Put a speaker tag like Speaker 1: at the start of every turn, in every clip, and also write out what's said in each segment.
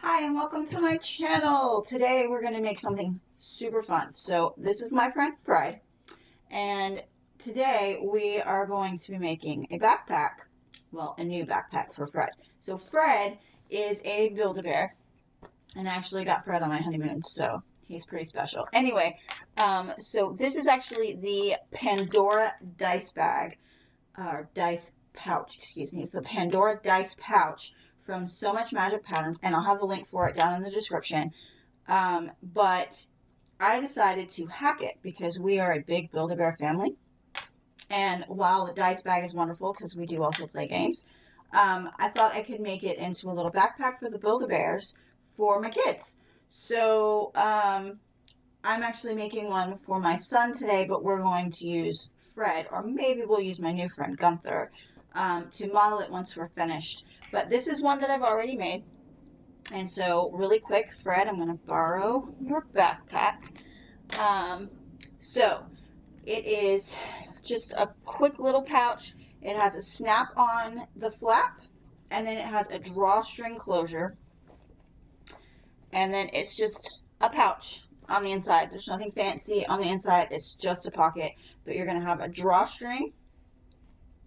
Speaker 1: Hi and welcome to my channel. Today we're going to make something super fun. So this is my friend Fred, and today we are going to be making a backpack. Well, a new backpack for Fred. So Fred is a Build-A-Bear, and I actually got Fred on my honeymoon, so he's pretty special. Anyway, so this is actually the Pandora Dice bag, or Dice Pouch, excuse me. It's the Pandora Dice Pouch from So Much Magic Patterns, and I'll have the link for it down in the description. But I decided to hack it because we are a big Build-A-Bear family. And while the dice bag is wonderful because we do also play games, I thought I could make it into a little backpack for the Build-A-Bears for my kids. So I'm actually making one for my son today, but we're going to use Fred, or maybe we'll use my new friend Gunther, to model it once we're finished. But this is one that I've already made. And so really quick, Fred, I'm going to borrow your backpack. So it is just a quick little pouch. It has a snap on the flap, and then it has a drawstring closure. And then it's just a pouch on the inside. There's nothing fancy on the inside. It's just a pocket. But you're going to have a drawstring,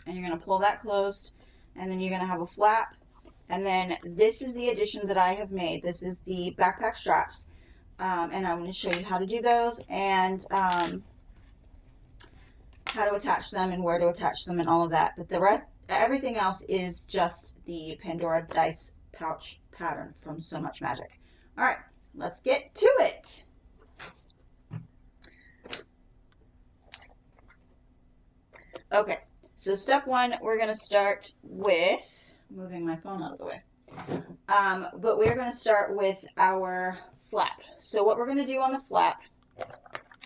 Speaker 1: and you're going to pull that closed, and then you're going to have a flap. And then this is the addition that I have made. This is the backpack straps. And I'm going to show you how to do those, and how to attach them and where to attach them and all of that. But the rest, everything else is just the Pandora Dice Pouch pattern from So Much Magic. All right, let's get to it. Okay, so step one, we're going to start with moving my phone out of the way. But we're going to start with our flap. So what we're going to do on the flap,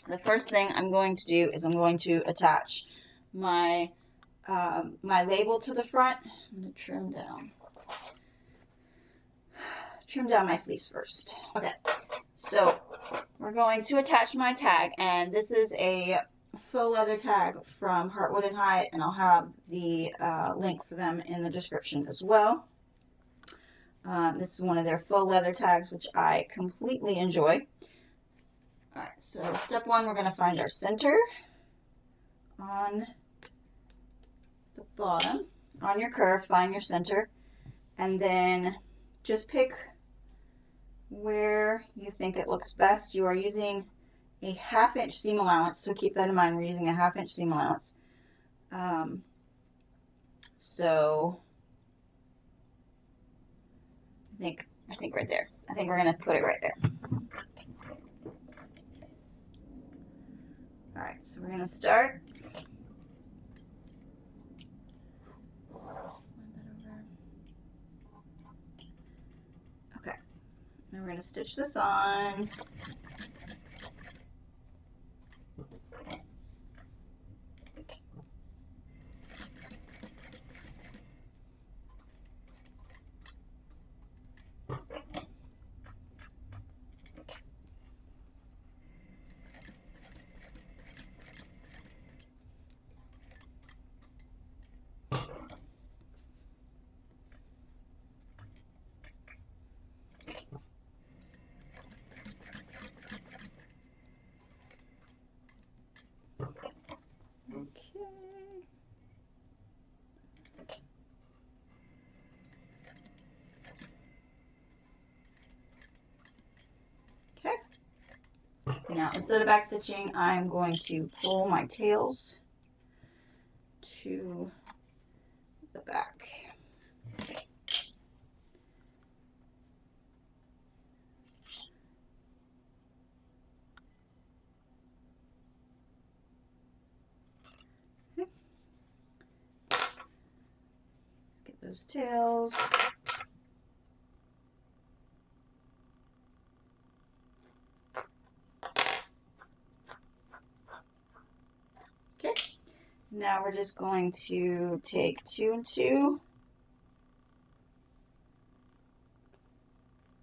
Speaker 1: the first thing I'm going to do is I'm going to attach my my label to the front. I'm going to trim down my fleece first. Okay, so we're going to attach my tag, and this is a faux leather tag from Heartwood and Hide, and I'll have the link for them in the description as well. This is one of their faux leather tags, which I completely enjoy. Alright, so step one, we're going to find our center on the bottom. On your curve, find your center, and then just pick where you think it looks best. You are using a 1/2 inch seam allowance, so keep that in mind. We're using a 1/2 inch seam allowance. So I think right there. I think we're going to put it right there. All right, so we're going to start. Okay, now we're going to stitch this on. Now, instead of back stitching, I'm going to pull my tails to the back. Okay. Get those tails. Now we're just going to take 2 and 2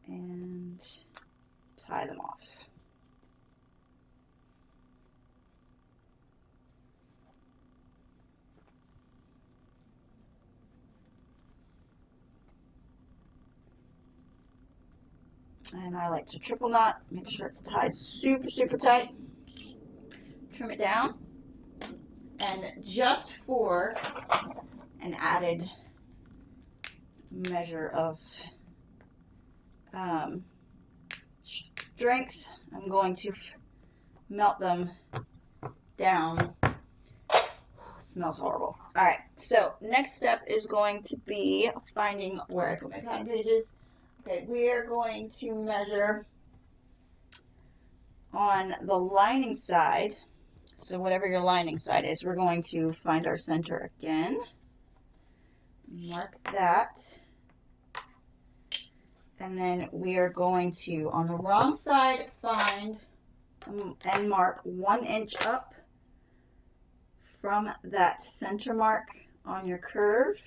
Speaker 1: and tie them off. And I like to triple knot, make sure it's tied super, super tight. Trim it down. And just for an added measure of strength, I'm going to melt them down. Smells horrible. Alright, so next step is going to be finding where I put my pattern pages. Okay, we are going to measure on the lining side. So whatever your lining side is, we're going to find our center again. Mark that. And then we are going to, on the wrong side, find and mark 1 inch up from that center mark on your curve.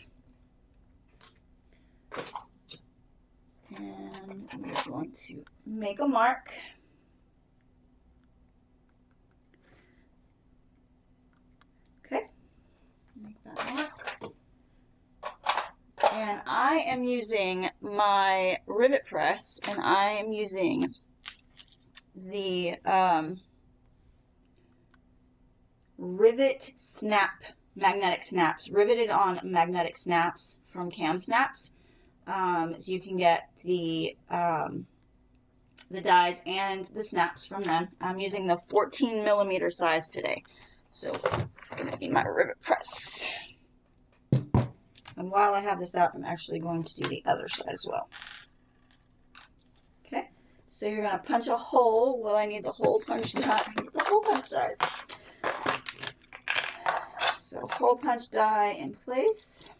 Speaker 1: And we're going to make a mark. Okay, make that mark. And I am using my Rivet press, and I am using the Rivet snap, magnetic snaps, riveted on magnetic snaps from KAMSnaps. So you can get the dies and the snaps from them. I'm using the 14 millimeter size today. So I'm going to need my Rivet press. And while I have this out, I'm actually going to do the other side as well. Okay, so you're going to punch a hole. Well, I need the hole punch die, the hole punch size. So hole punch die in place.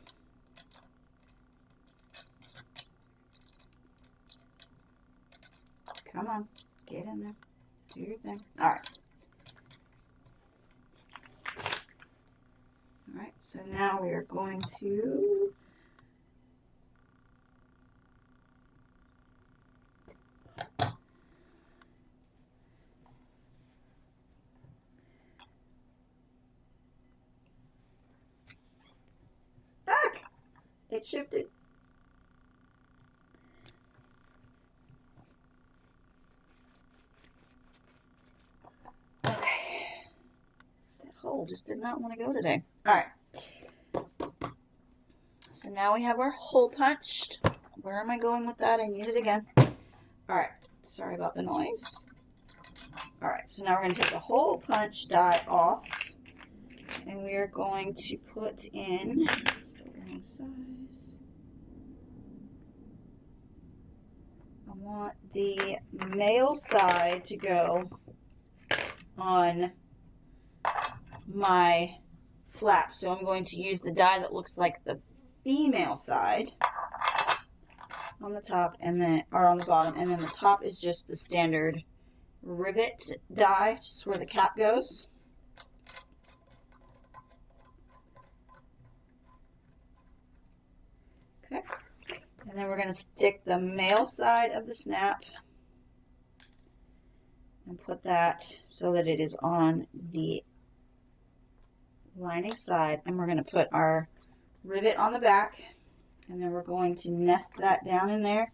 Speaker 1: Come on, get in there, do your thing. All right. All right, so now we are going to back. It shifted. Okay. That hole just did not want to go today. All right. So now we have our hole punched. Where am I going with that? I need it again. All right. Sorry about the noise. All right. So now we're going to take the hole punch die off, and we are going to put in. Still the wrong size. I want the male side to go on my flap, so I'm going to use the die that looks like the female side on the top, and then or on the bottom, and then the top is just the standard rivet die, just where the cap goes. Okay, and then we're going to stick the male side of the snap and put that so that it is on the lining side, and we're going to put our rivet on the back, and then we're going to nest that down in there,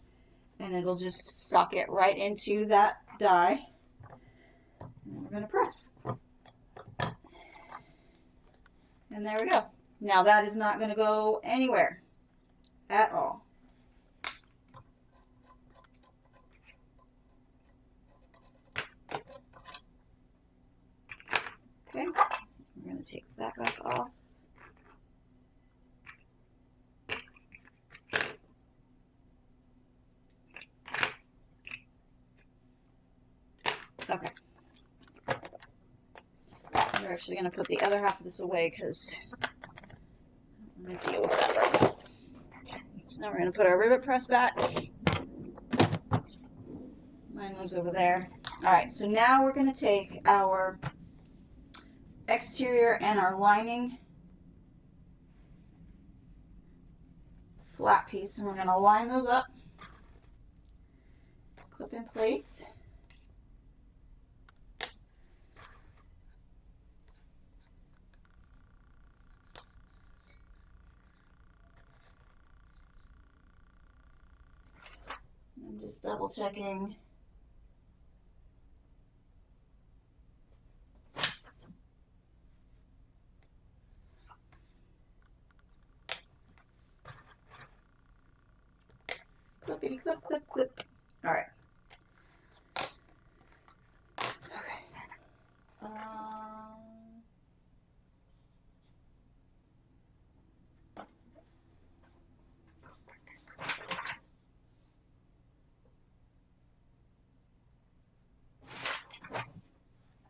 Speaker 1: and it'll just suck it right into that die, and then we're going to press, and there we go. Now that is not going to go anywhere at all. Okay, we're going to take that back off. Okay. We're actually going to put the other half of this away because I'm going to deal with that right now. Okay. So now we're going to put our rivet press back. Mine lives over there. Alright, so now we're going to take our exterior and our lining flat piece, and we're going to line those up, clip in place. I'm Just double checking. Clippity clip, clip, clip. All right. Okay.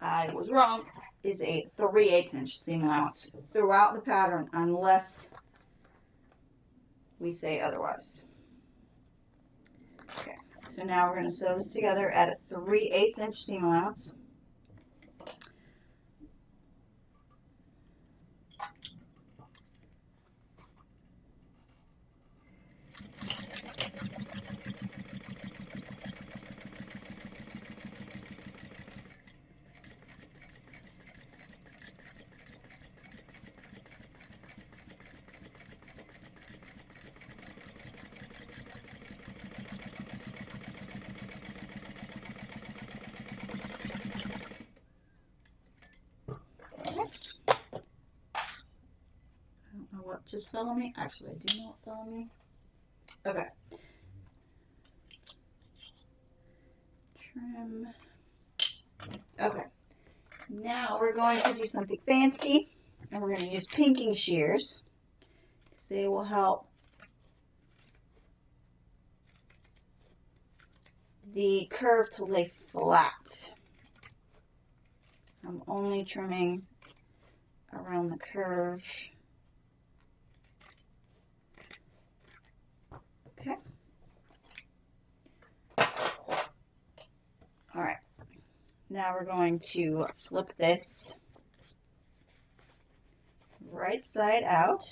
Speaker 1: I was wrong. Is a 3/8 inch seam allowance throughout the pattern unless we say otherwise. Okay, so now we're going to sew this together at a 3/8 inch seam allowance. What just fell on me? Actually, I do know what fell on me. Okay. Trim. Okay. Now we're going to do something fancy, and we're going to use pinking shears. They will help the curve to lay flat. I'm only trimming around the curve. Okay. All right. Now we're going to flip this right side out.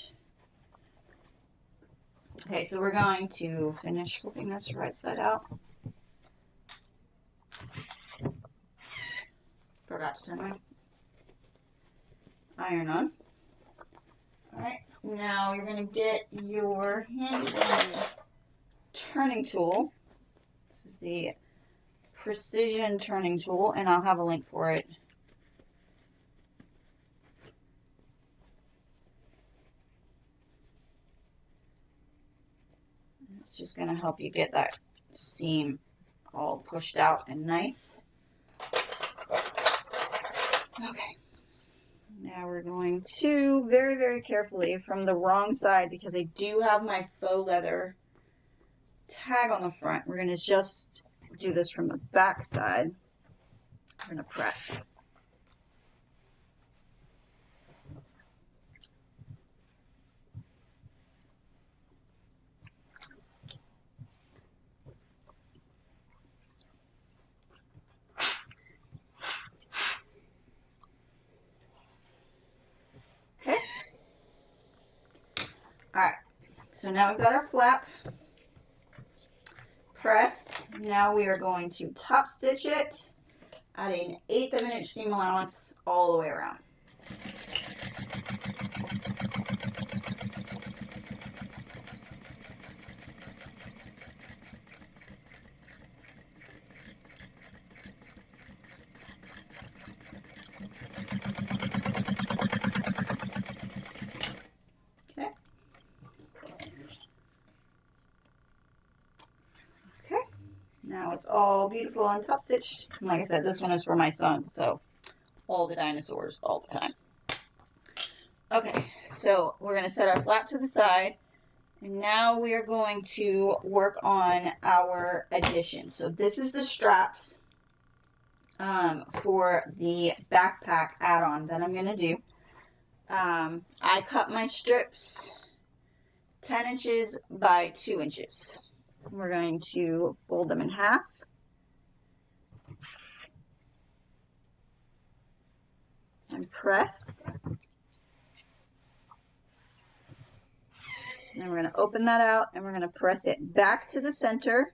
Speaker 1: Okay, so we're going to finish flipping this right side out. Forgot to turn my iron on. Alright, now you're going to get your handy turning tool. This is the precision turning tool, and I'll have a link for it. It's just going to help you get that seam all pushed out and nice. Okay. Now we're going to very, very carefully from the wrong side, because I do have my faux leather tag on the front. We're going to just do this from the back side. We're going to press. Okay. Alright, so now we've got our flap pressed. Now we are going to top stitch it, adding 1/8 of an inch seam allowance all the way around. Now it's all beautiful and top stitched. And like I said, this one is for my son, so all the dinosaurs all the time. Okay, so we're going to set our flap to the side, and now we are going to work on our addition. So this is the straps for the backpack add-on that I'm going to do. I cut my strips 10 inches by 2 inches. We're going to fold them in half. And press. And then we're going to open that out, and we're going to press it back to the center.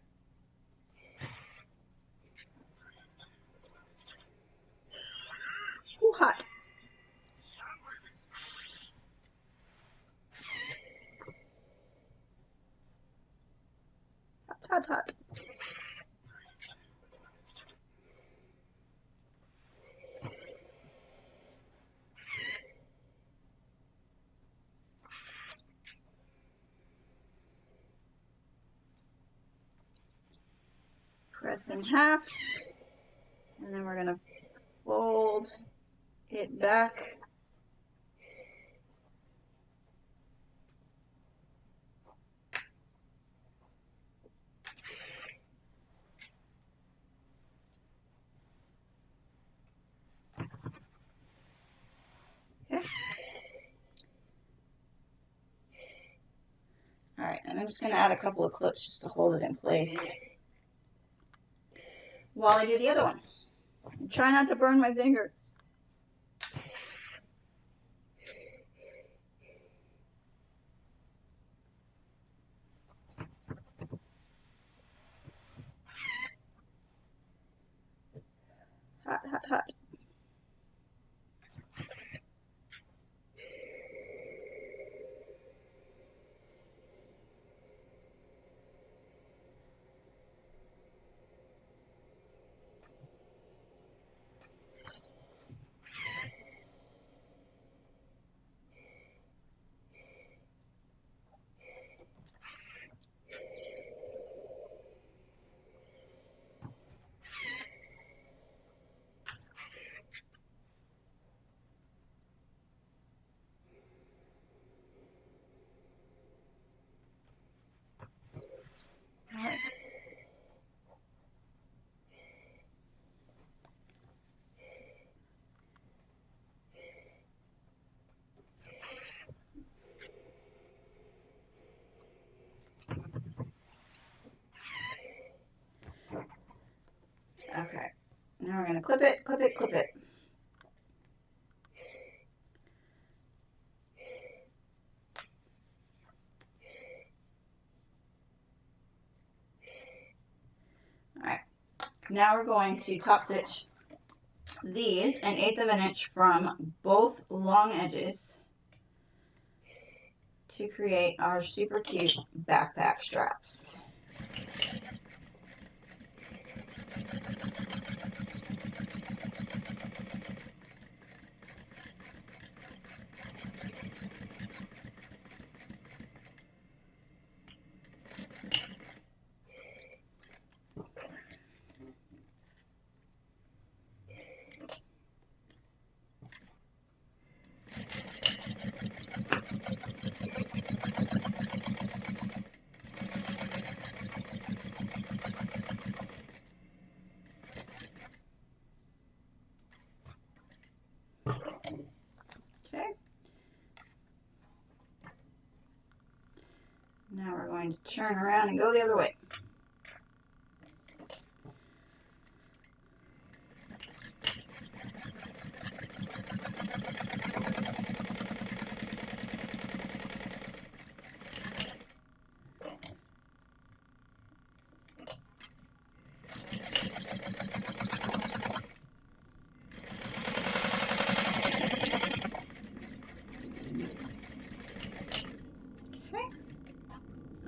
Speaker 1: Ooh, hot. Hot, hot, hot. this in half, and then we're going to fold it back. Okay. All right, and I'm just going to add a couple of clips just to hold it in place while I do the other one. And try not to burn my fingers. Hot, hot, hot. All right. Okay, now we're going to clip it, clip it, clip it. Alright, now we're going to top stitch these 1/8 of an inch from both long edges to create our super cute backpack straps. Okay. Now we're going to turn around and go the other way.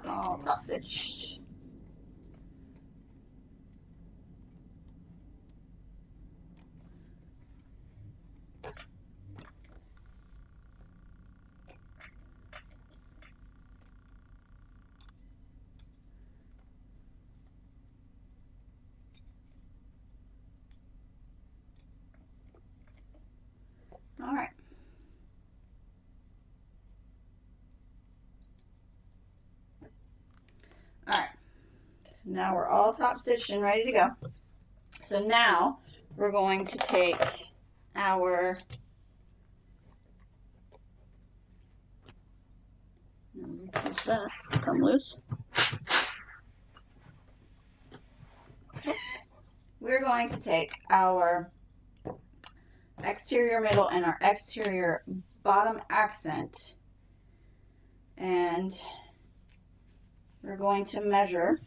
Speaker 1: All top stitched. All right. All right. So now we're all top stitched and ready to go. So now we're going to take our push that come loose. Okay. We're going to take our exterior middle and our exterior bottom accent, and we're going to measure.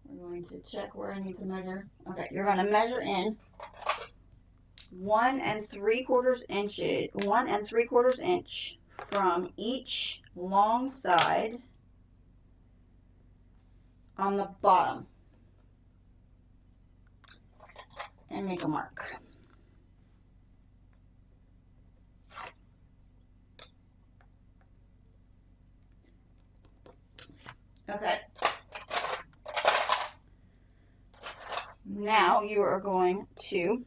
Speaker 1: We're going to check where I need to measure. Okay, you're going to measure in 1 3/4 inches, 1 3/4 inch from each long side on the bottom and make a mark. Okay. now you are going to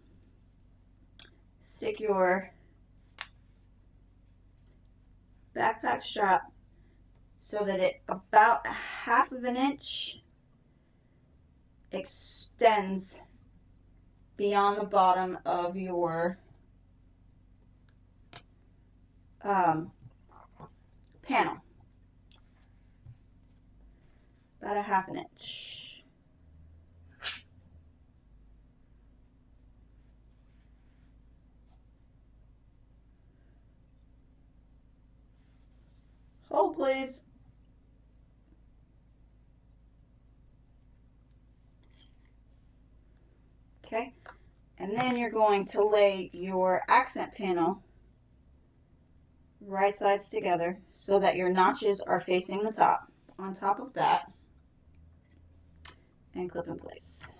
Speaker 1: stick your backpack strap so that it about 1/2 inch extends beyond the bottom of your panel. About 1/2 inch. Hold, please. Okay, and then you're going to lay your accent panel right sides together so that your notches are facing the top. On top of that, and clip in place.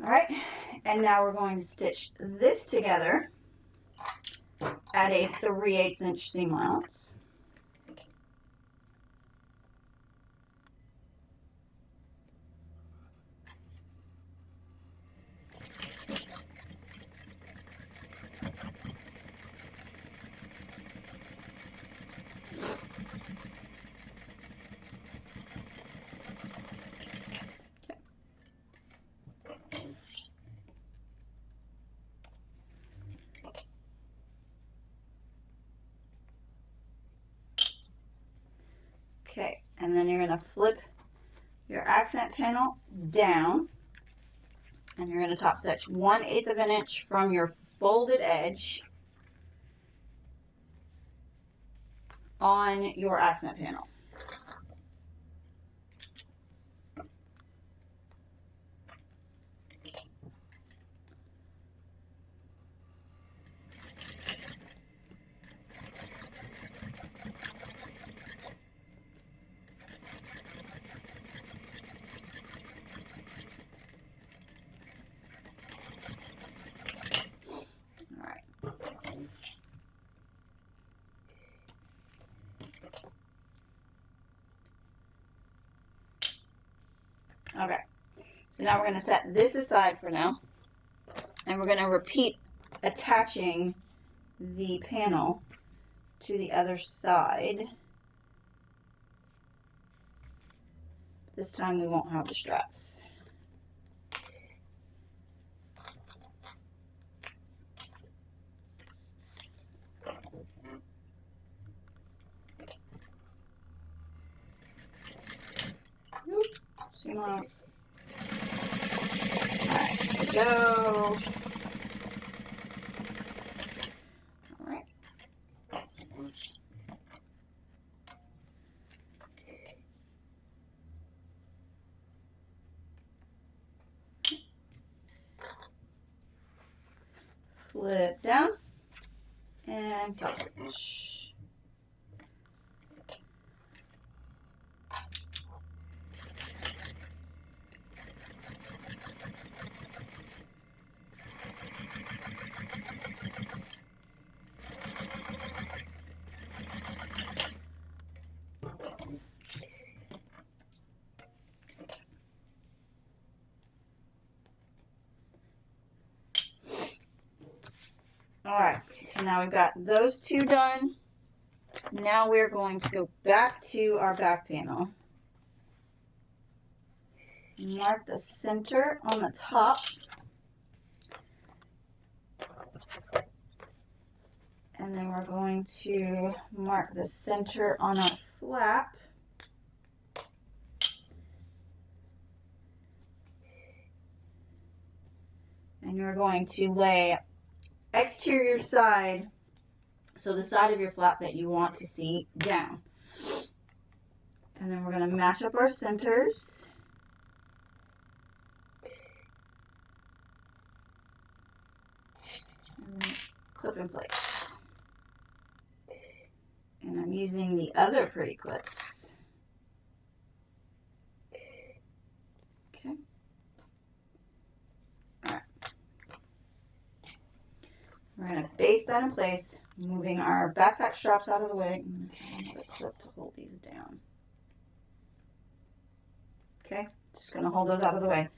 Speaker 1: Alright, and now we're going to stitch this together at a 3/8 inch seam allowance. Okay, and then you're going to flip your accent panel down, and you're going to top stitch 1/8 of an inch from your folded edge on your accent panel. Okay, so now we're going to set this aside for now, and we're going to repeat attaching the panel to the other side. This time we won't have the straps. Seam allowance. Alright, here we go. Alright. Flip down and top stitch. Alright, so now we've got those two done. Now we're going to go back to our back panel. Mark the center on the top. And then we're going to mark the center on our flap. And you're going to lay exterior side, so the side of your flap that you want to see down. And then we're going to match up our centers. And clip in place. And I'm using the other pretty clips. Okay. Alright. We're going to base baste that in place, moving our backpack straps out of the way. I'm going to add another clip to hold these down. Okay, just going to hold those out of the way.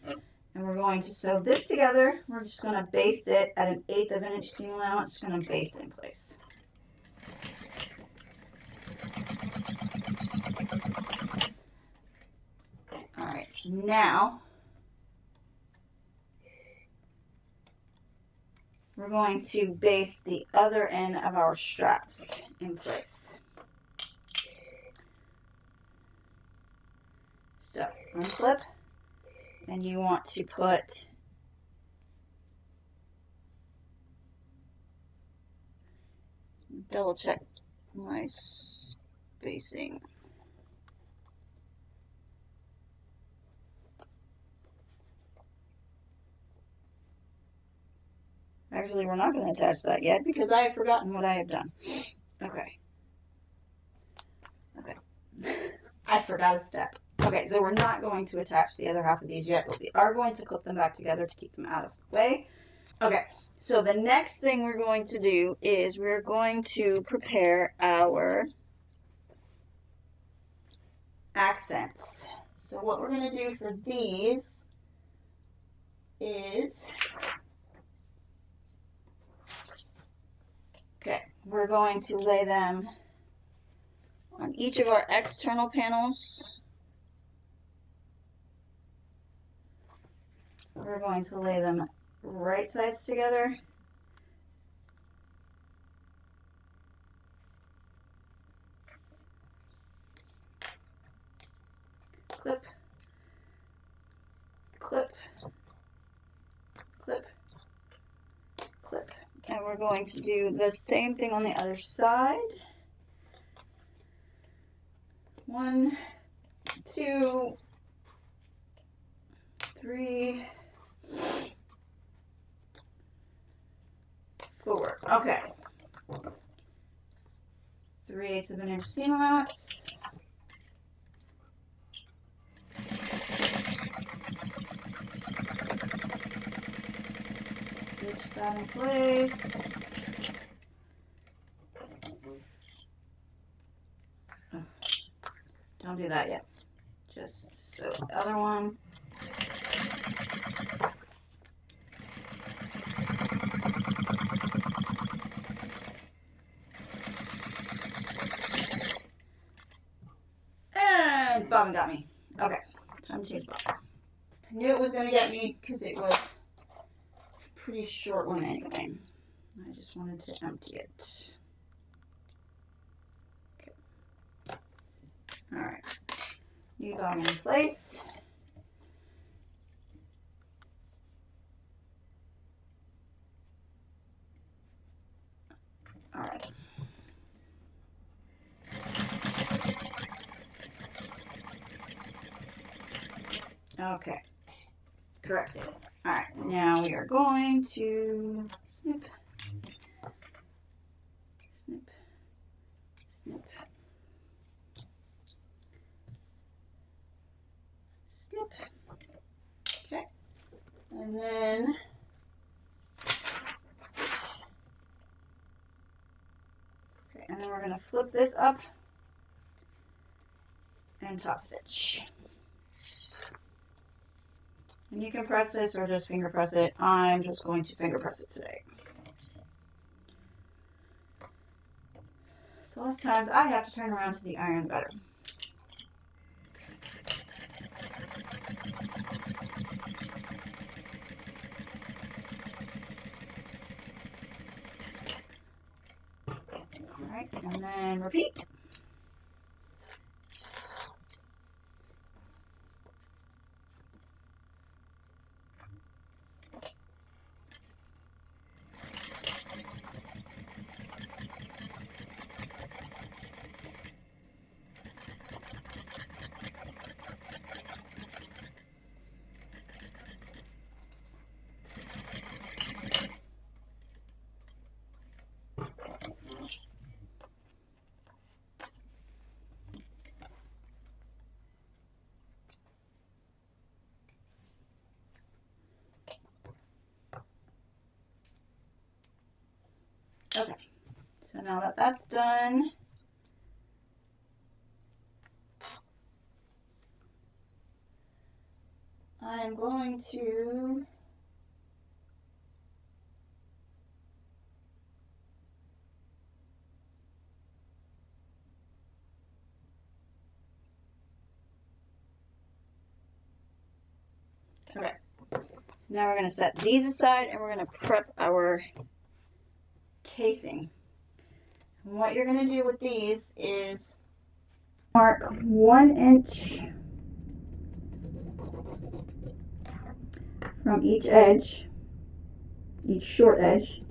Speaker 1: And we're going to sew this together. We're just going to baste it at 1/8 of an inch seam allowance. Just going to baste in place. All right, now we're going to baste the other end of our straps in place. So unclip, and you want to put double check my spacing. Actually, we're not going to attach that yet because I have forgotten what I have done. Okay. Okay. I forgot a step. Okay, so we're not going to attach the other half of these yet, but we are going to clip them back together to keep them out of the way. Okay, so the next thing we're going to do is we're going to prepare our accents. So what we're going to do for these is, okay, we're going to lay them on each of our external panels. We're going to lay them right sides together. Clip, clip, clip, clip. And we're going to do the same thing on the other side. 1, 2, 3, 4. Okay. 3/8 of an inch seam allowance. Stitch that in place. Oh, don't do that yet. Just sew the other one. And bobbin got me. Okay, time to change bobbin. I knew it was going to get me because it was a pretty short one anyway. I just wanted to empty it. Okay. Alright. New bobbin in place. Alright. Okay. Corrected. Alright, now we are going to snip, snip, snip, snip. Okay. And then stitch. Okay, and then we're going to flip this up and top stitch. And you can press this or just finger press it. I'm just going to finger press it today. So less times I have to turn around to the iron better. Alright, and then repeat. So now that that's done, I'm going to okay. So now we're going to set these aside and we're going to prep our casing. And what you're going to do with these is mark 1 inch from each edge, each short edge.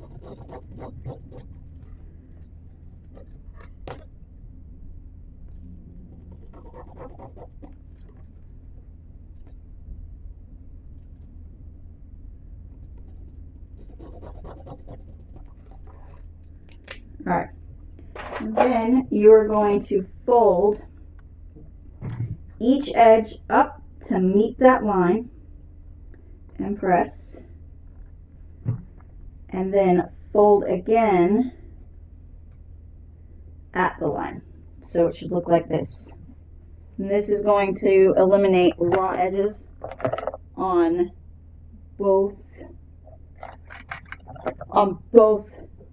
Speaker 1: Alright, then you're going to fold each edge up to meet that line and press, and then fold again at the line. So it should look like this. And this is going to eliminate raw edges on both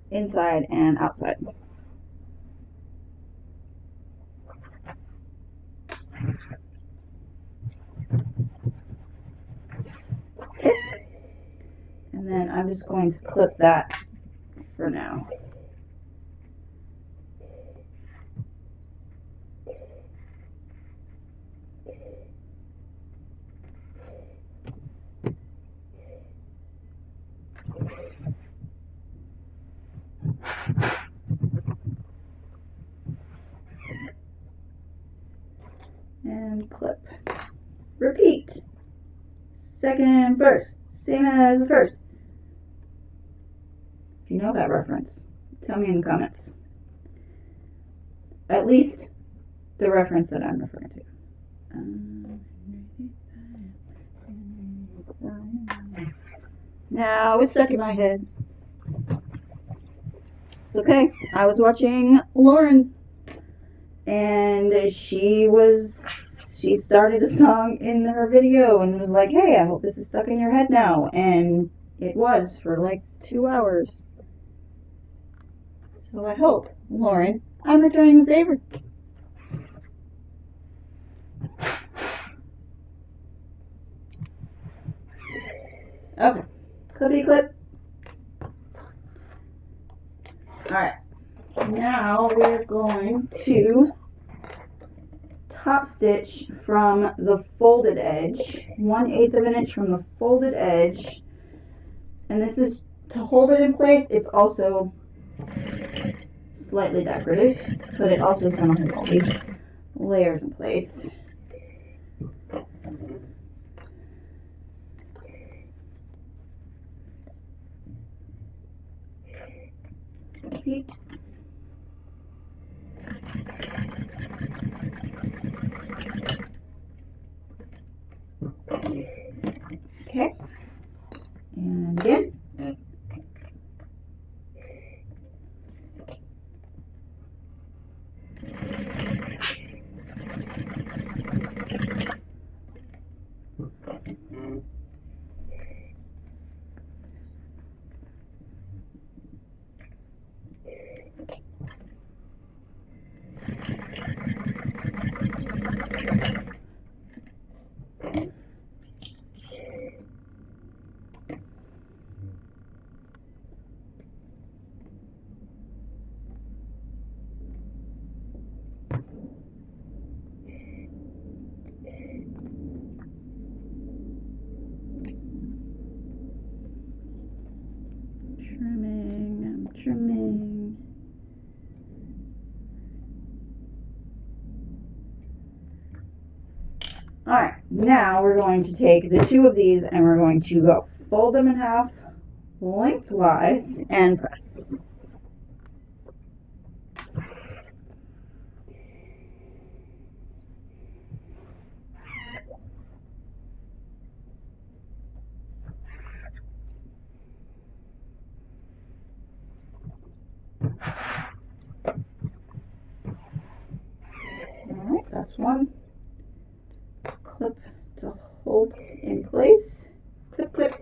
Speaker 1: inside and outside. Okay. And then I'm just going to clip that for now. And clip. Repeat. Second verse. Same as the first. If you know that reference, tell me in the comments. At least the reference that I'm referring to. Now it's stuck in my head. It's okay. I was watching Lauren, and she started a song in her video and was like, hey, I hope this is stuck in your head now. And it was for like 2 hours. So I hope, Lauren, I'm returning the favor. Okay. Clippity clip. Alright. Now we're going to top stitch from the folded edge, 1/8 of an inch from the folded edge. And this is to hold it in place. It's also slightly decorative, but it also is going to hold all these layers in place. Repeat. Okay. And again. Trimming. Alright, now we're going to take the 2 of these and we're going to go fold them in half lengthwise and press. There's one. Clip to hold in place. Clip, clip.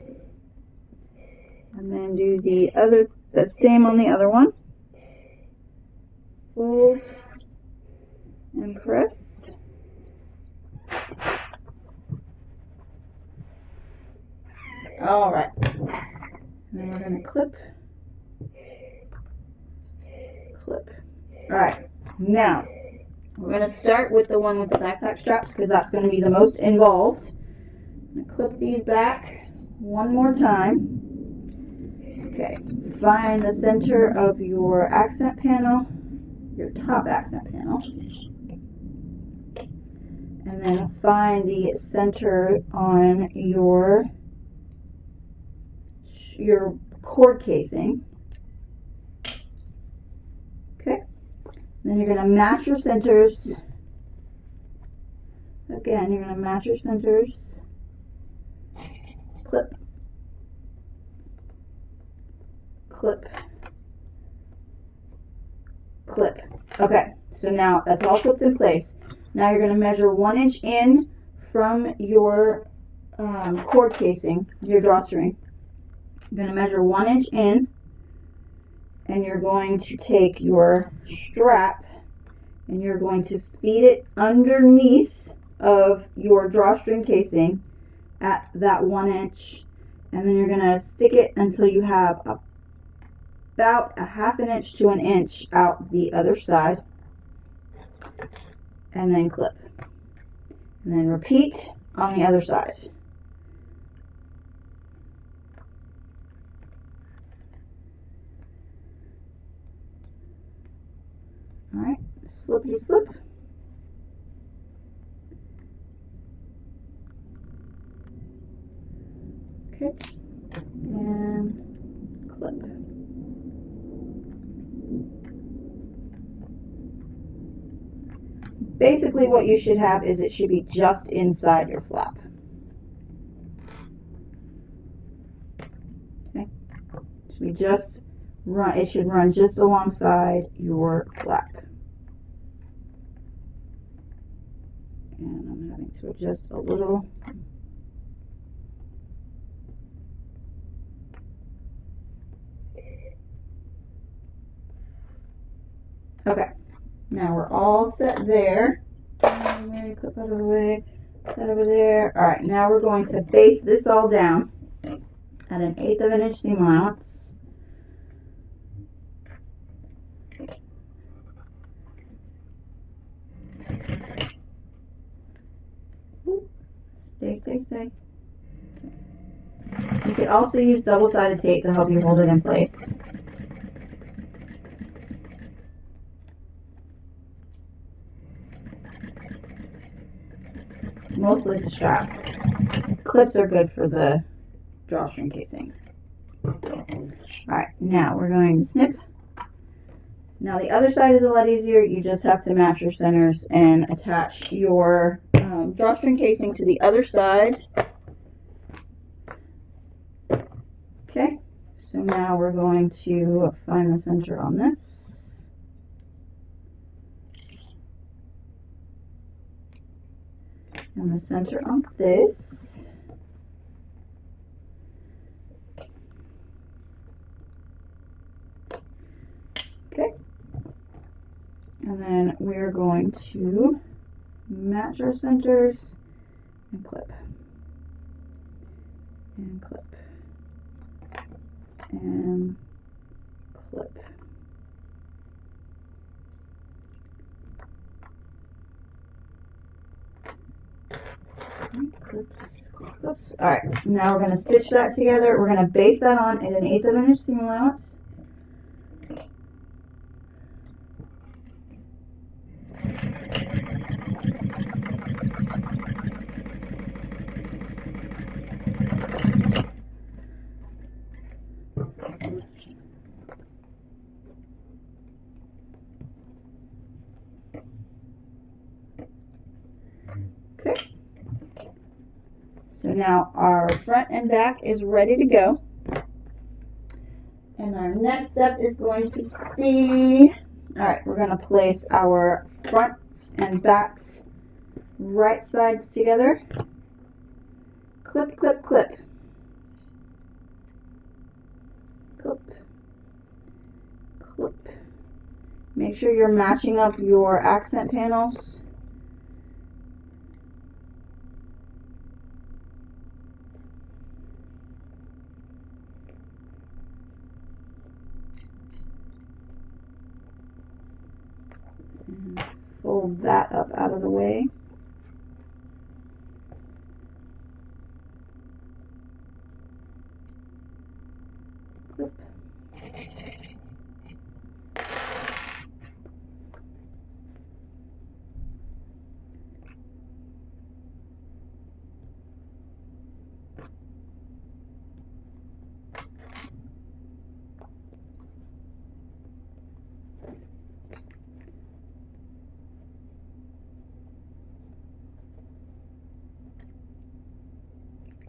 Speaker 1: And then do the same on the other one. Fold and press. All right. And then we're going to clip, clip. All right. Now, we're going to start with the one with the backpack straps because that's going to be the most involved. I'm going to clip these back one more time. Okay. Find the center of your accent panel, your top accent panel. And then find the center on your cord casing. Okay. Then you're going to match your centers. Again, you're going to match your centers. Clip. Clip. Clip. Okay, so now that's all clipped in place. Now you're going to measure 1 inch in from your cord casing, your drawstring. You're going to measure 1 inch in, and you're going to take your strap and you're going to feed it underneath of your drawstring casing at that 1 inch, and then you're going to stick it until you have about a half an inch to an inch out the other side, and then clip. And then repeat on the other side. All right, slippity slip. Okay, and clip. Basically what you should have is it should be just inside your flap. Okay, it should be just run. It should run just alongside your flap. And I'm having to adjust a little. Okay, now we're all set there. Clip out of the way, that over there. All right, now we're going to base this all down at 1/8 of an inch seam allowance. Stay, stay, stay. You could also use double-sided tape to help you hold it in place. Mostly the straps. Clips are good for the drawstring casing. Alright, now we're going to snip. Now the other side is a lot easier. You just have to match your centers and attach your drawstring casing to the other side. Okay, so now we're going to find the center on this. And the center on this. Okay. And then we're going to match our centers and clip. And clip. And clip. Clips, clips. All right, now we're going to stitch that together. We're going to base that on at 1/8 of an inch seam allowance. Okay. So now our front and back is ready to go. And our next step is going to be, all right, we're going to place our fronts and backs right sides together, clip, clip, clip, clip, clip. Make sure you're matching up your accent panels. And fold that up out of the way. Clip.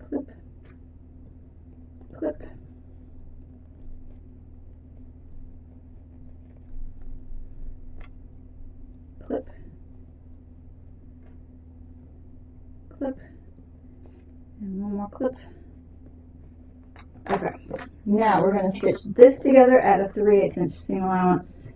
Speaker 1: Clip, clip, clip, clip, and one more clip. Okay, now we're going to stitch this together at a 3/8 inch seam allowance.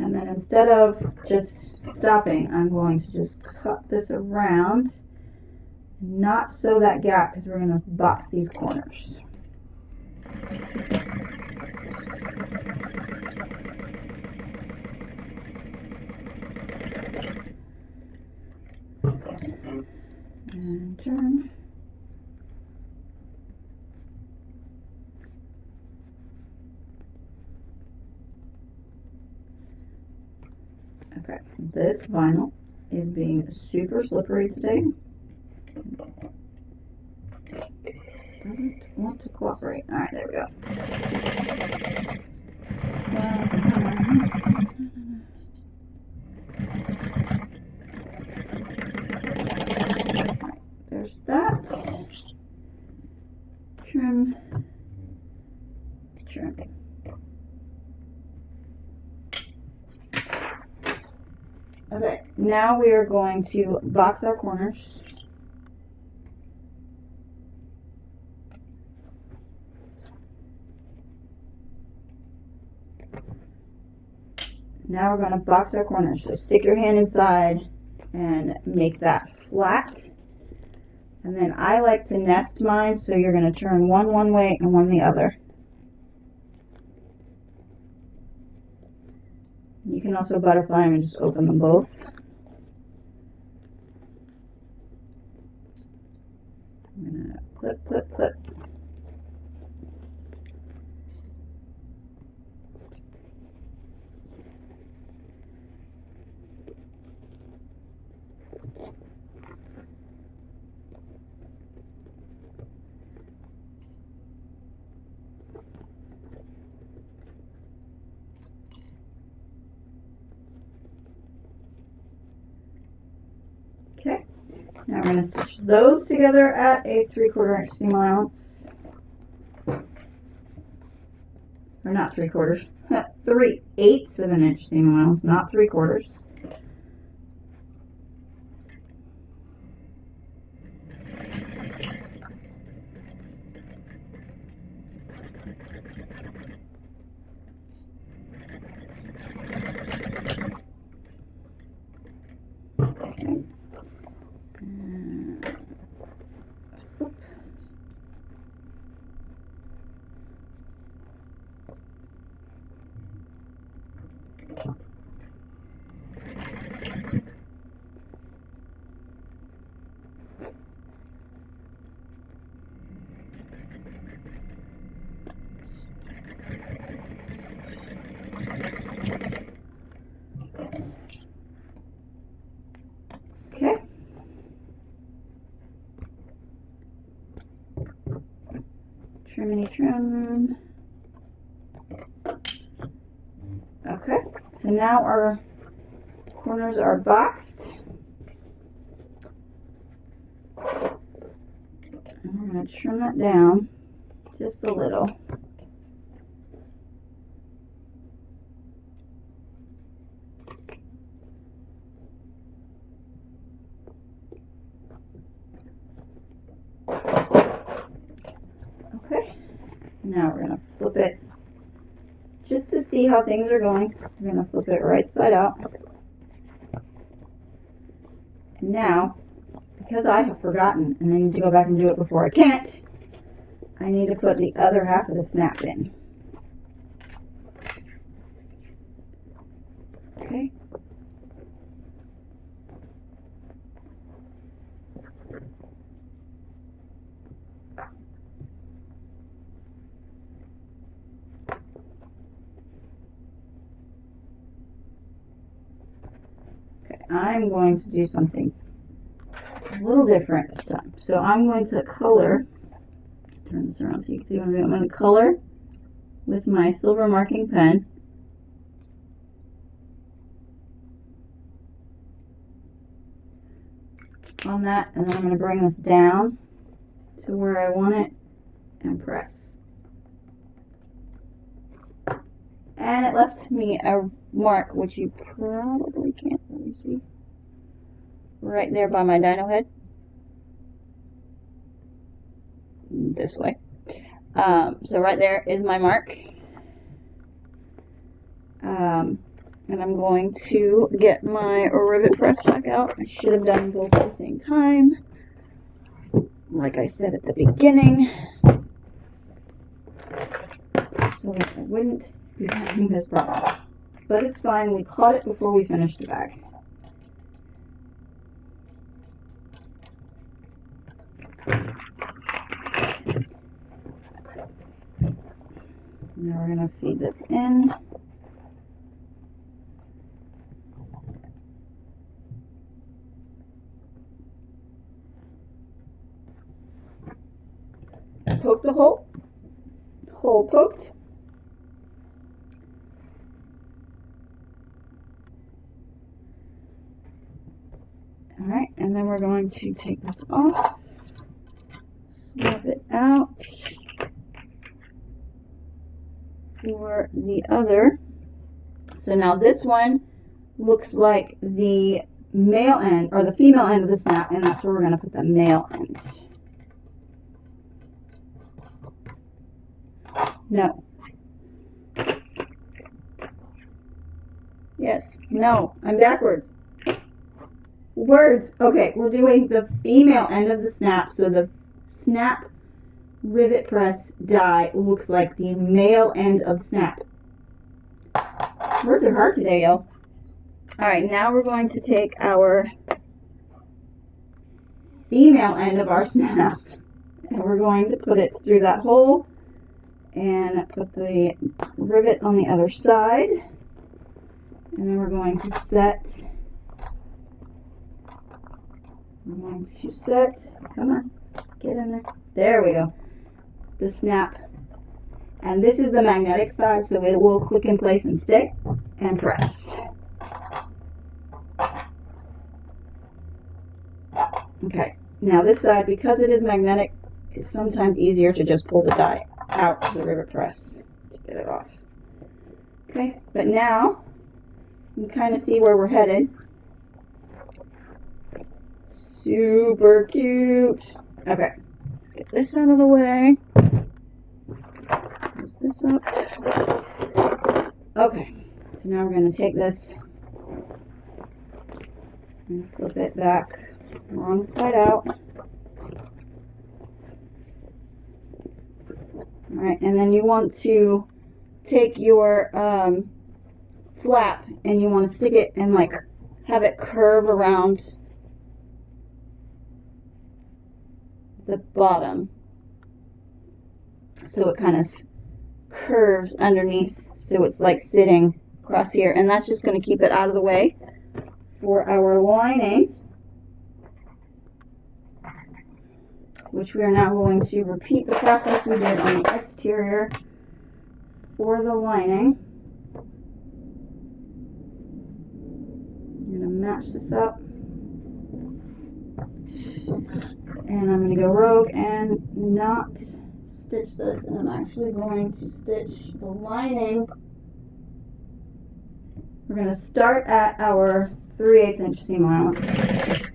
Speaker 1: And then instead of just stopping, I'm going to just cut this around, not sew that gap because we're going to box these corners. And turn. Okay, this vinyl is being super slippery today. Doesn't want to cooperate. All right, there we go. All right, there's that. Trim, trim. Okay, now we are going to box our corners. Now we're going to box our corners. So stick your hand inside and make that flat. And then I like to nest mine, so you're going to turn one way and one the other. You can also butterfly them and just open them both. I'm going to clip, clip, clip. Okay, now we're going to stitch those together at a 3/4 inch seam allowance. Or not 3/4, 3/8 of an inch seam allowance, not 3/4. Trimity trim. Okay, so now our corners are boxed. And we're going to trim that down just a little. Okay, now we're going to flip it just to see how things are going. We're going to flip it right side out. And now, because I have forgotten and I need to go back and do it before I can't, I need to put the other half of the snap in. Okay. I'm going to do something a little different this time. So I'm going to color, turn this around so you can see what I'm doing. I'm going to color with my silver marking pen. On that, and then I'm going to bring this down to where I want it and press. And it left me a mark, which you probably can't really see. Right there by my dino head. This way. So right there is my mark. And I'm going to get my rivet press back out. I should have done both at the same time, like I said at the beginning, so that I wouldn't be having this problem. But it's fine, we caught it before we finished the bag. Now we're going to feed this in. Poke the hole. Hole poked. Alright, and then we're going to take this off. Swap it out for the other. So now this one looks like the male end, or the female end of the snap, and that's where we're going to put the male end. No. Yes. No. I'm backwards. Words. Okay, we're doing the female end of the snap, so the snap rivet press die looks like the male end of the snap. Words are hard today, yo. Alright, now we're going to take our female end of our snap, and we're going to put it through that hole and put the rivet on the other side, and then we're going to set, come on, get in there, there we go, the snap, and this is the magnetic side, so it will click in place and stick, and press. Okay, now this side, because it is magnetic, it's sometimes easier to just pull the die out of the rivet press to get it off. Okay, but now you can kind of see where we're headed. Super cute. Okay, let's get this out of the way. Close this up. Okay, so now we're going to take this and flip it back wrong side out. Alright, and then you want to take your flap and you want to stick it and like have it curve around the bottom, so it kind of curves underneath, so it's like sitting across here, and that's just going to keep it out of the way for our lining. which we are now going to repeat the process we did on the exterior for the lining. I'm going to match this up. And I'm going to go rogue and not stitch this. And I'm actually going to stitch the lining. We're going to start at our 3/8 inch seam allowance.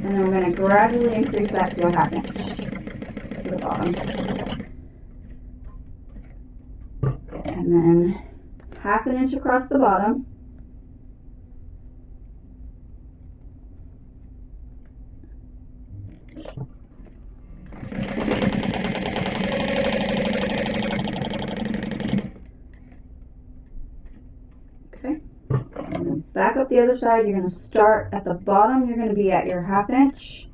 Speaker 1: And then we're going to gradually increase that to a 1/2 inch to the bottom. And then 1/2 inch across the bottom. Back up the other side, you're going to start at the bottom, you're going to be at your 1/2 inch.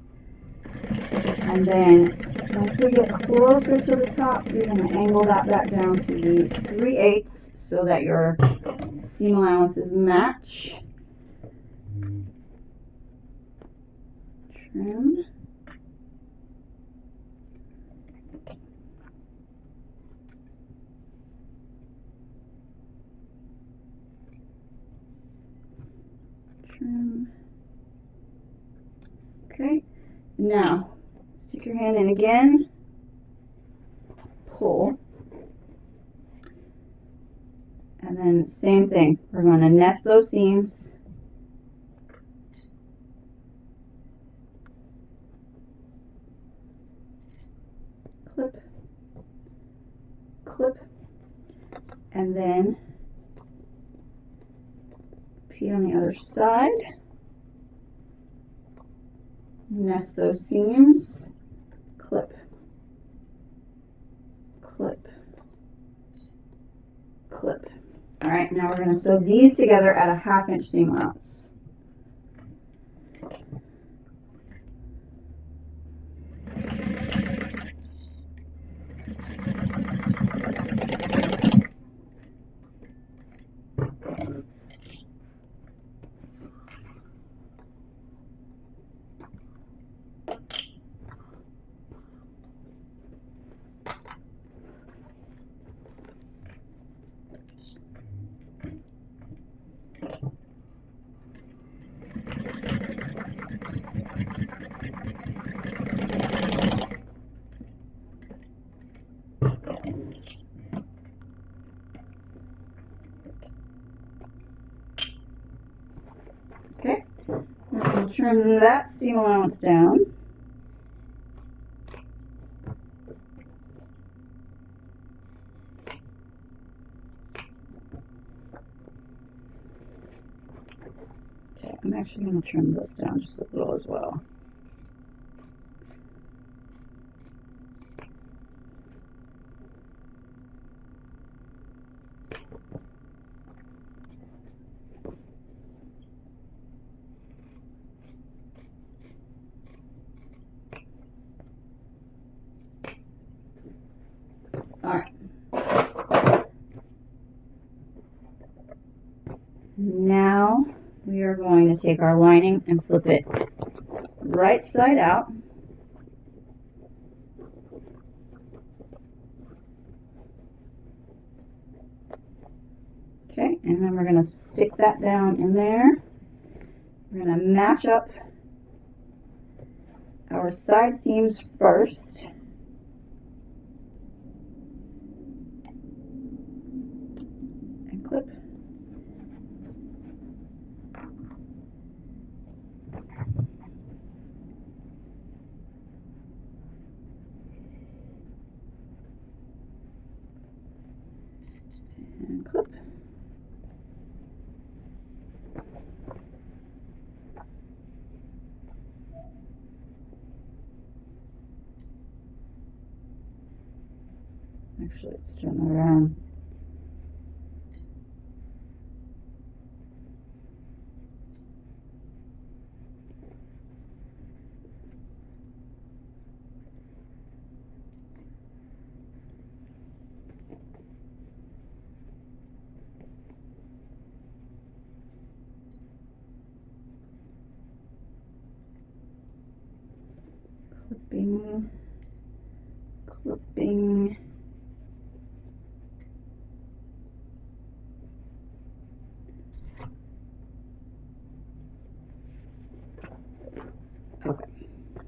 Speaker 1: And then once we get closer to the top, you're going to angle that back down to the 3/8 so that your seam allowances match. Trim. Trim. Okay, now stick your hand in again, pull, and then same thing. We're going to nest those seams. Clip, clip, and then repeat on the other side. Nest those seams, clip, clip, clip. All right, now we're going to sew these together at a 1/2 inch seam allowance. Okay, we'll trim that seam allowance down. Okay, I'm actually going to trim this down just a little as well. All right. Now we are going to take our lining and flip it right side out. Okay, and then we're going to stick that down in there. We're going to match up our side seams first. And clip. And clip. Actually, let's turn that around. Clipping, clipping. Okay,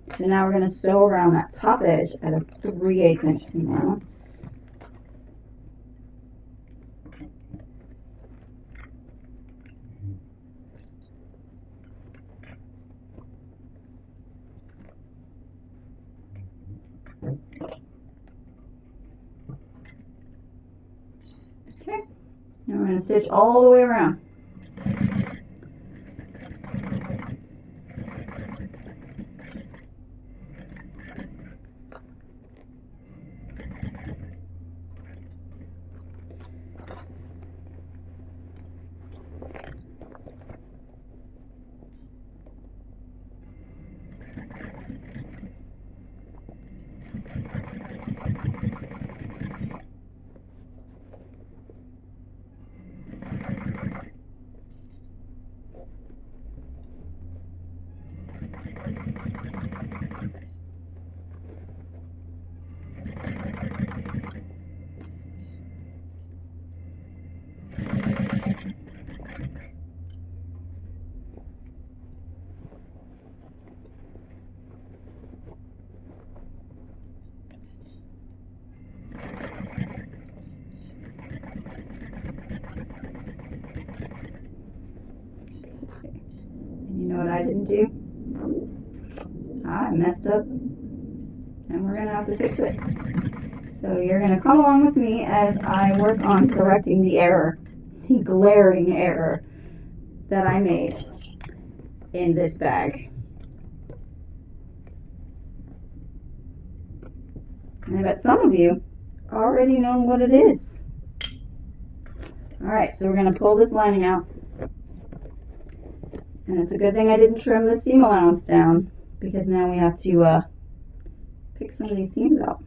Speaker 1: so now we're going to sew around that top edge at a 3/8 inch seam allowance. Okay, now we're going to stitch all the way around. You know what I didn't do? I messed up, and we're going to have to fix it. So you're going to come along with me as I work on correcting the error, the glaring error that I made in this bag. And I bet some of you already know what it is. Alright, so we're going to pull this lining out. And it's a good thing I didn't trim the seam allowance down, because now we have to pick some of these seams out.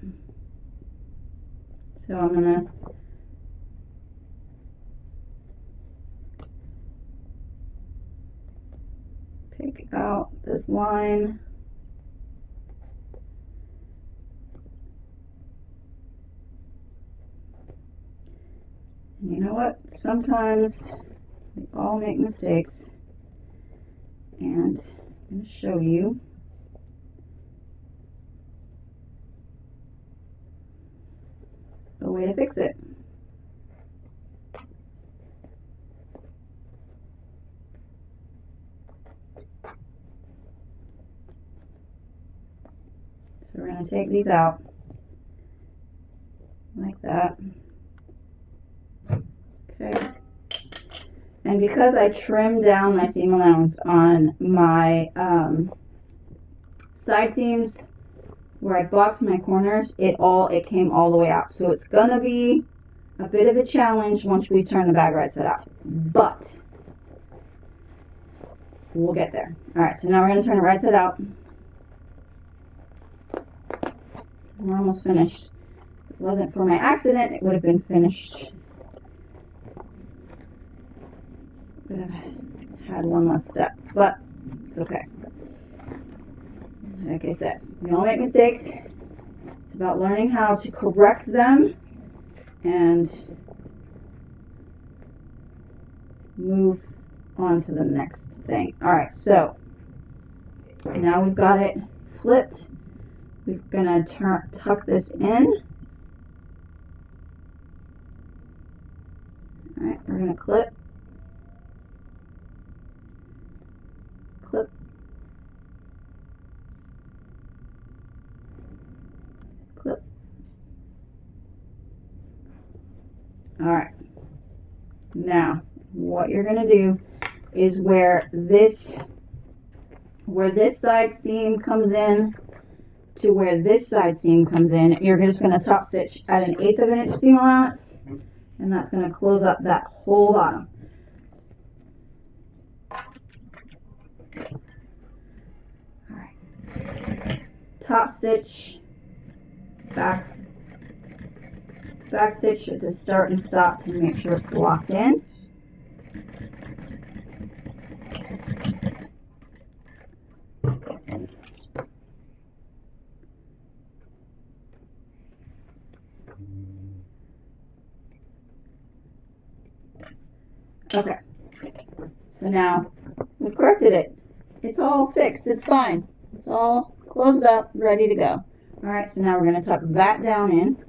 Speaker 1: So I'm going to pick out this line. And you know what? Sometimes we all make mistakes. And I'm going to show you. A way to fix it. So we're going to take these out like that. Okay. And because I trimmed down my seam allowance on my side seams where I boxed my corners, it came all the way out. So it's gonna be a bit of a challenge once we turn the bag right side out, but we'll get there. All right, so now we're gonna turn it right side out. We're almost finished. If it wasn't for my accident, it would have been finished. Would have had one less step, but it's okay. Like I said, we all make mistakes. It's about learning how to correct them and move on to the next thing. All right, so now we've got it flipped. We're gonna tuck this in. All right, we're gonna clip. Clip. Clip. All right. Now, what you're going to do is where this side seam comes in to where this side seam comes in, you're just going to top stitch at 1/8 of an inch seam allowance, and that's going to close up that whole bottom. All right. Top stitch, back stitch at the start and stop to make sure it's locked in. Okay. So now we've corrected it. It's all fixed. It's fine. It's all closed up, ready to go. All right, so now we're going to tuck that down in.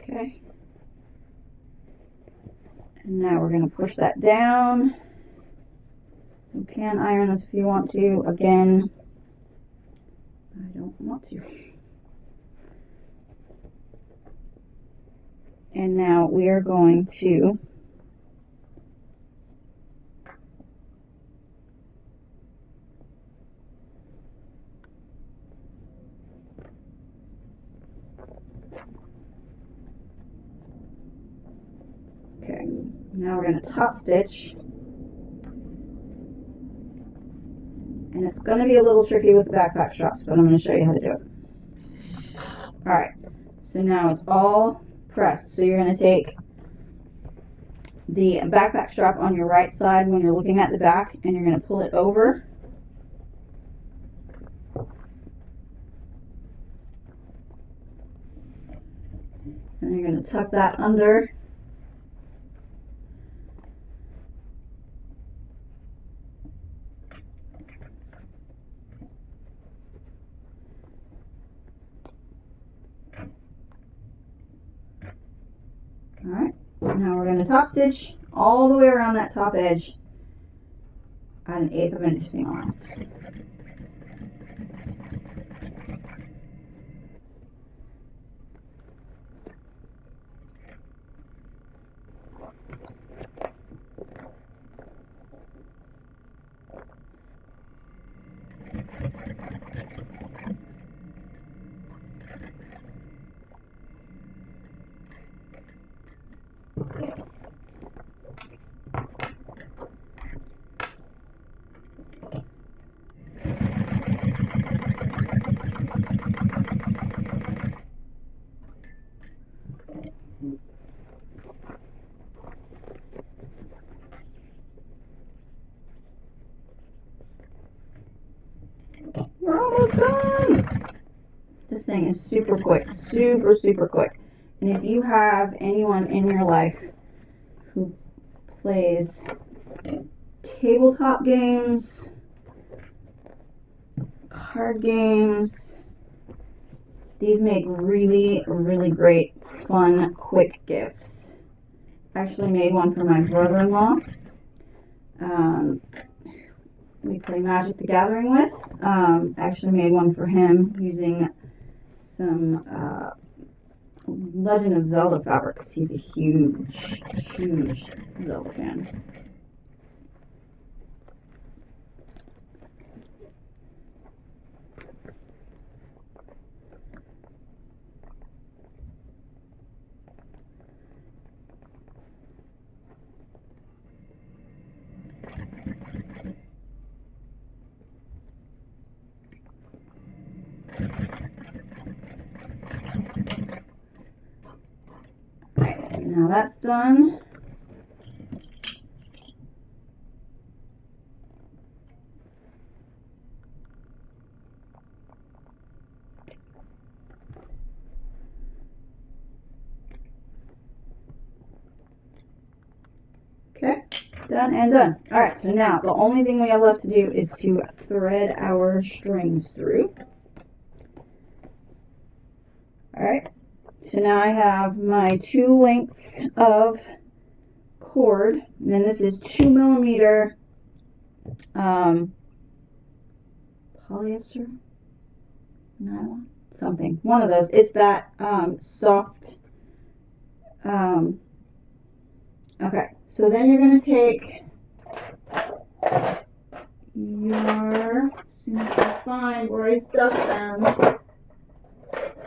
Speaker 1: Okay. And now we're going to push that down. You can iron this if you want to. Again, I don't want to. And now we are going to now we're going to top stitch, and it's going to be a little tricky with the backpack straps, but I'm going to show you how to do it. Alright, so now it's all pressed. So you're going to take the backpack strap on your right side when you're looking at the back, and you're going to pull it over. And then you're going to tuck that under. Alright, now we're going to top stitch all the way around that top edge at 1/8 of an inch seam allowance. We're almost done! This thing is super quick, super quick. And if you have anyone in your life who plays tabletop games, card games, these make really great, fun, quick gifts. I actually made one for my brother-in-law. We play Magic the Gathering with. Actually made one for him using some Legend of Zelda fabric because he's a huge Zelda fan. Now that's done. Okay, done and done. All right, so now the only thing we have left to do is to thread our strings through. All right. So now I have my 2 lengths of cord, and then this is 2mm polyester, nylon, something, one of those. It's that soft. Okay, so then you're going to take your, as soon as I find where I stuck them,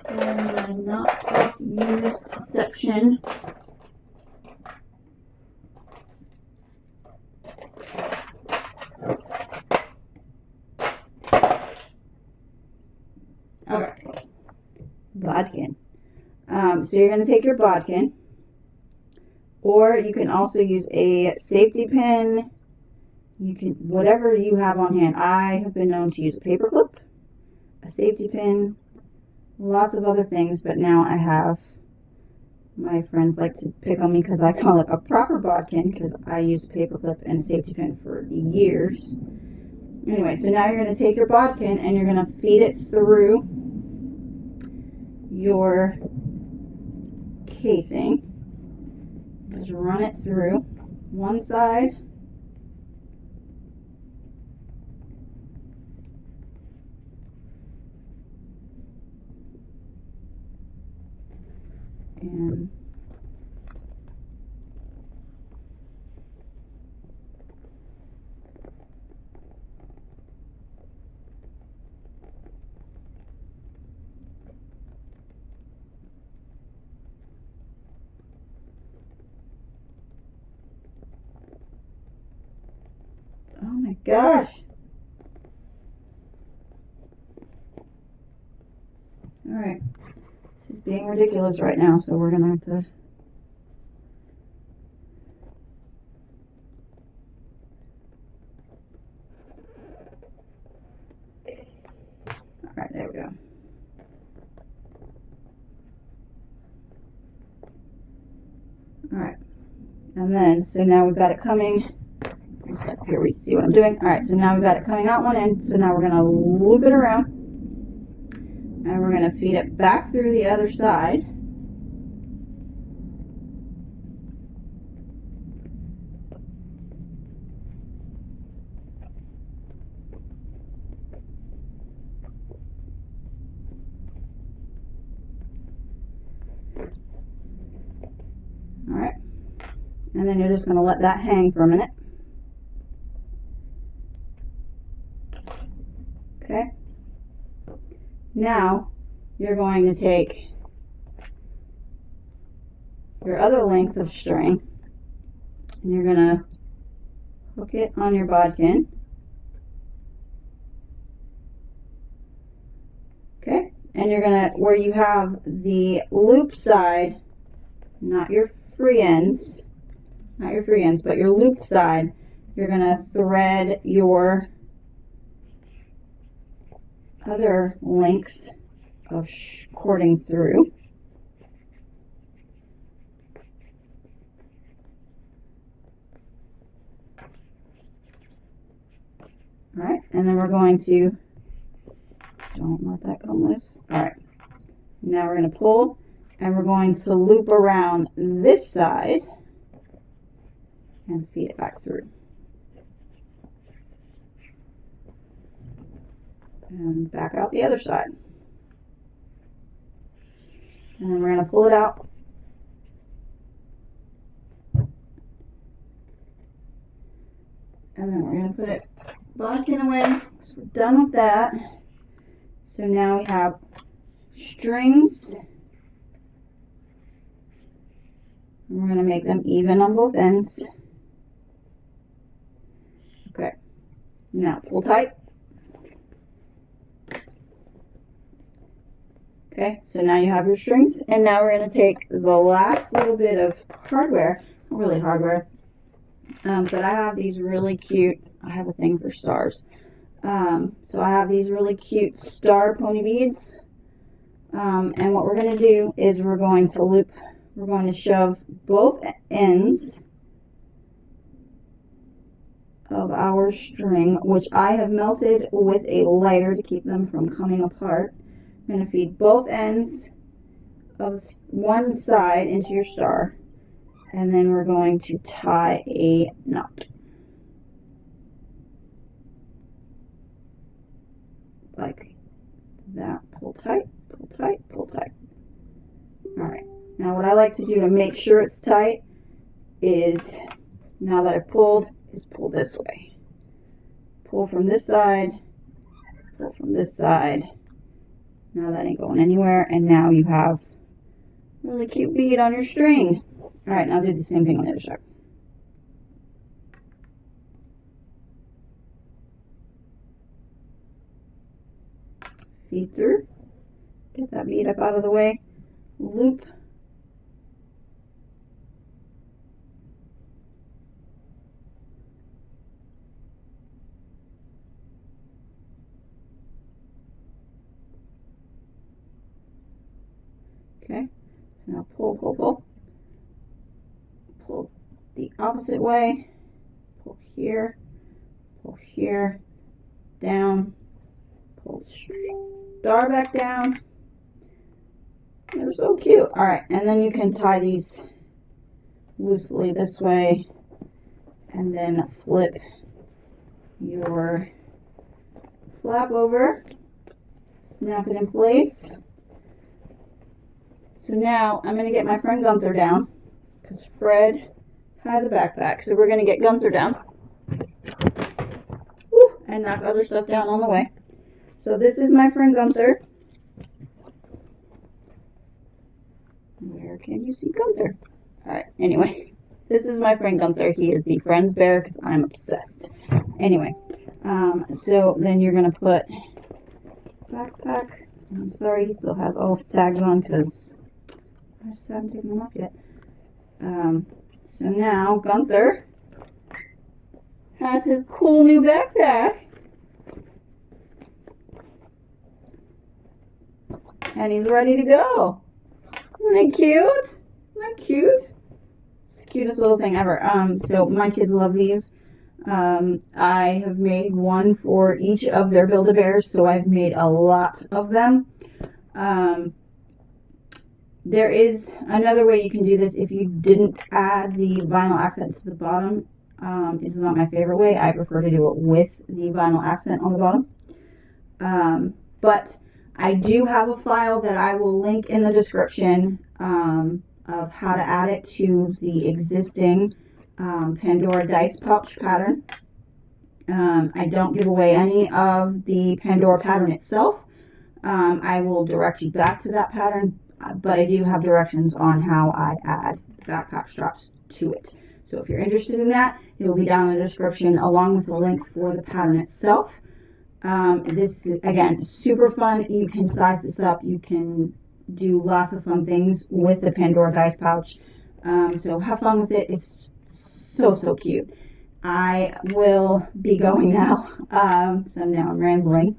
Speaker 1: in my not used section. Okay. Bodkin. So you're going to take your bodkin, or you can also use a safety pin. You can, whatever you have on hand. I have been known to use a paper clip, a safety pin, lots of other things, but now I have, my friends like to pick on me because I call it a proper bodkin because I used a paperclip and a safety pin for years. Anyway, so now you're going to take your bodkin and you're going to feed it through your casing. Just run it through one side. And oh my gosh. All right. This is being ridiculous right now, so we're going to have to. All right, there we go. All right. And then, so now we've got it coming. Here we can see what I'm doing. All right, so now we've got it coming out one end. So now we're going to loop it around. And we're going to feed it back through the other side. All right. And then you're just going to let that hang for a minute. Okay. Now you're going to take your other length of string and you're going to hook it on your bodkin. Okay. And you're going to, where you have the loop side, not your free ends, but your looped side, you're going to thread your other lengths of cording through. All right, and then we're going to, don't let that come loose. All right, now we're going to pull and we're going to loop around this side and feed it back through. And back out the other side. And then we're going to pull it out. And then we're going to put it bodkin away. So we're done with that. So now we have strings. And we're going to make them even on both ends. Okay. Now pull tight. Okay, so now you have your strings, and now we're going to take the last little bit of hardware, not really hardware, but I have these really cute, I have a thing for stars, so I have these really cute star pony beads, and what we're going to do is we're going to shove both ends of our string, which I have melted with a lighter to keep them from coming apart. I'm going to feed both ends of one side into your star, and then we're going to tie a knot. Like that. Pull tight, pull tight, pull tight. All right. Now what I like to do to make sure it's tight is, now that I've pulled, is pull this way. Pull from this side, pull from this side. Now that ain't going anywhere, and now you have a really cute bead on your string. All right, now do the same thing on the other side. Feed through, get that bead up out of the way, loop. Okay, so now pull, pull, pull. Pull the opposite way. Pull here, down, pull star back down. They're so cute. All right, and then you can tie these loosely this way and then flip your flap over, snap it in place. So now I'm going to get my friend Gunther down because Fred has a backpack. So we're going to get Gunther down. Woo, and knock other stuff down on the way. So this is my friend Gunther. Where can you see Gunther? Alright, anyway. This is my friend Gunther. He is the Friends Bear because I'm obsessed. Anyway, so then you're going to put backpack. I'm sorry, he still has all his tags on because I just haven't taken them off yet. So now Gunther has his cool new backpack. And he's ready to go. Isn't it cute? Isn't that cute? It's the cutest little thing ever. So my kids love these. I have made one for each of their Build-A-Bears, so I've made a lot of them. There is another way you can do this if you didn't add the vinyl accent to the bottom. It's not my favorite way. I prefer to do it with the vinyl accent on the bottom. But I do have a file that I will link in the description of how to add it to the existing Pandora Dice Pouch pattern. I don't give away any of the Pandora pattern itself. I will direct you back to that pattern, but I do have directions on how I add backpack straps to it. So if you're interested in that, it will be down in the description along with a link for the pattern itself. This is, again, super fun. You can size this up. You can do lots of fun things with the Pandora Dice Pouch. So have fun with it. It's so cute. I will be going now. So now I'm rambling.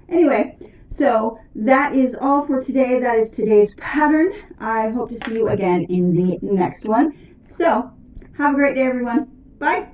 Speaker 1: Anyway, so that is all for today. That is today's pattern. I hope to see you again in the next one. So have a great day, everyone. Bye.